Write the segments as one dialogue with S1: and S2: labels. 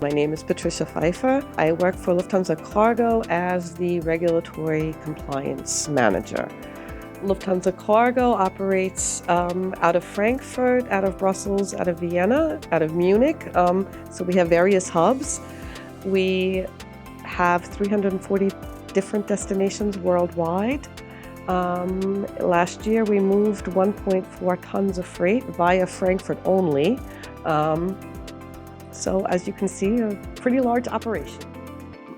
S1: My name is Patricia Pfeiffer. I work for Lufthansa Cargo as the Regulatory Compliance Manager. Lufthansa Cargo operates out of Frankfurt, out of Brussels, out of Vienna, out of Munich. So we have various hubs. We have 340 different destinations worldwide. Last year we moved 1.4 tons of freight via Frankfurt only. So as you can see, a pretty large operation.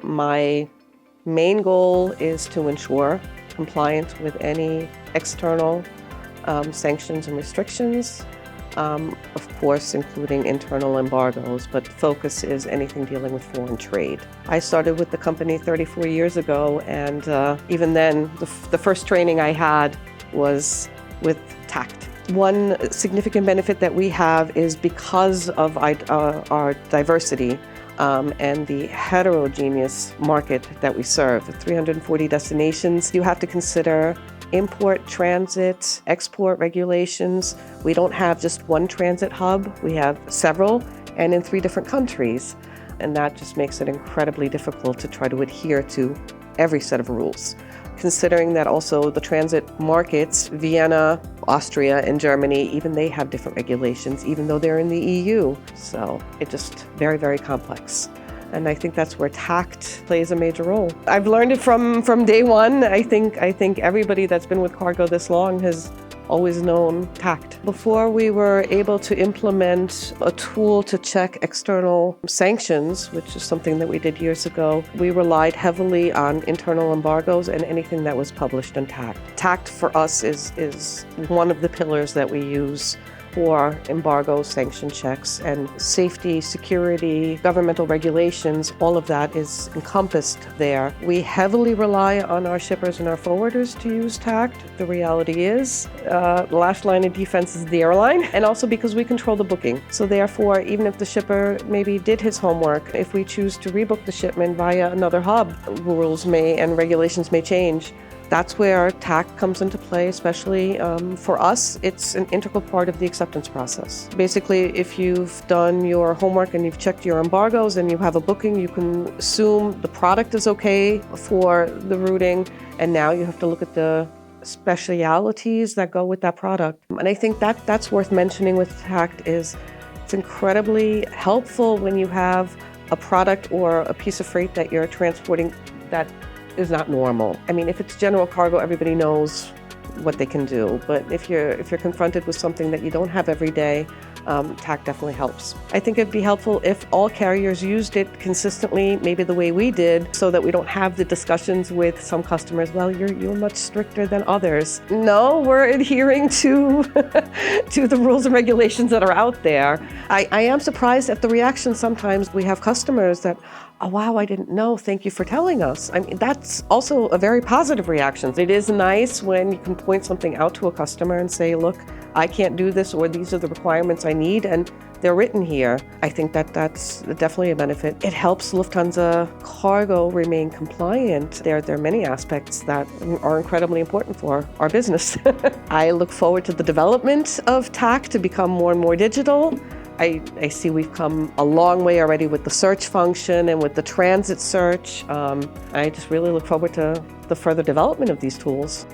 S1: My main goal is to ensure compliance with any external sanctions and restrictions, of course including internal embargoes, but focus is anything dealing with foreign trade. I started with the company 34 years ago, and even then the first training I had was with TACT. One significant benefit that we have is because of our diversity and the heterogeneous market that we serve, 340 destinations. You have to consider import, transit, export regulations. We don't have just one transit hub, we have several, and in 3 different countries. And that just makes it incredibly difficult to try to adhere to every set of rules. Considering that also the transit markets, Vienna, Austria, and Germany, even they have different regulations, even though they're in the EU. So it's just very, very complex. And I think that's where TACT plays a major role. I've learned it from day one. I think everybody that's been with Cargo this long has always known TACT. Before we were able to implement a tool to check external sanctions, which is something that we did years ago, we relied heavily on internal embargoes and anything that was published in TACT. TACT for us is one of the pillars that we use for embargo sanction checks, and safety, security, governmental regulations, all of that is encompassed there. We heavily rely on our shippers and our forwarders to use TACT. The reality is the last line of defense is the airline, and also because we control the booking. So therefore, even if the shipper maybe did his homework, if we choose to rebook the shipment via another hub, rules may and regulations may change. That's where TACT comes into play, especially for us. It's an integral part of the acceptance process. Basically, if you've done your homework and you've checked your embargoes and you have a booking, you can assume the product is okay for the routing, and now you have to look at the specialities that go with that product. And I think that's worth mentioning with TACT is it's incredibly helpful when you have a product or a piece of freight that you're transporting that is not normal. I mean, if it's general cargo, everybody knows what they can do. But if you're confronted with something that you don't have every day, TACT definitely helps. I think it'd be helpful if all carriers used it consistently, maybe the way we did, so that we don't have the discussions with some customers, well, you're much stricter than others. No, we're adhering to to the rules and regulations that are out there. I am surprised at the reaction sometimes. We have customers that, oh, wow, I didn't know, thank you for telling us. I mean, that's also a very positive reaction. It is nice when you can point something out to a customer and say, look, I can't do this, or these are the requirements I need, and they're written here. I think that's definitely a benefit. It helps Lufthansa Cargo remain compliant. There are many aspects that are incredibly important for our business. I look forward to the development of TACT to become more and more digital. I see we've come a long way already with the search function and with the transit search. I just really look forward to the further development of these tools.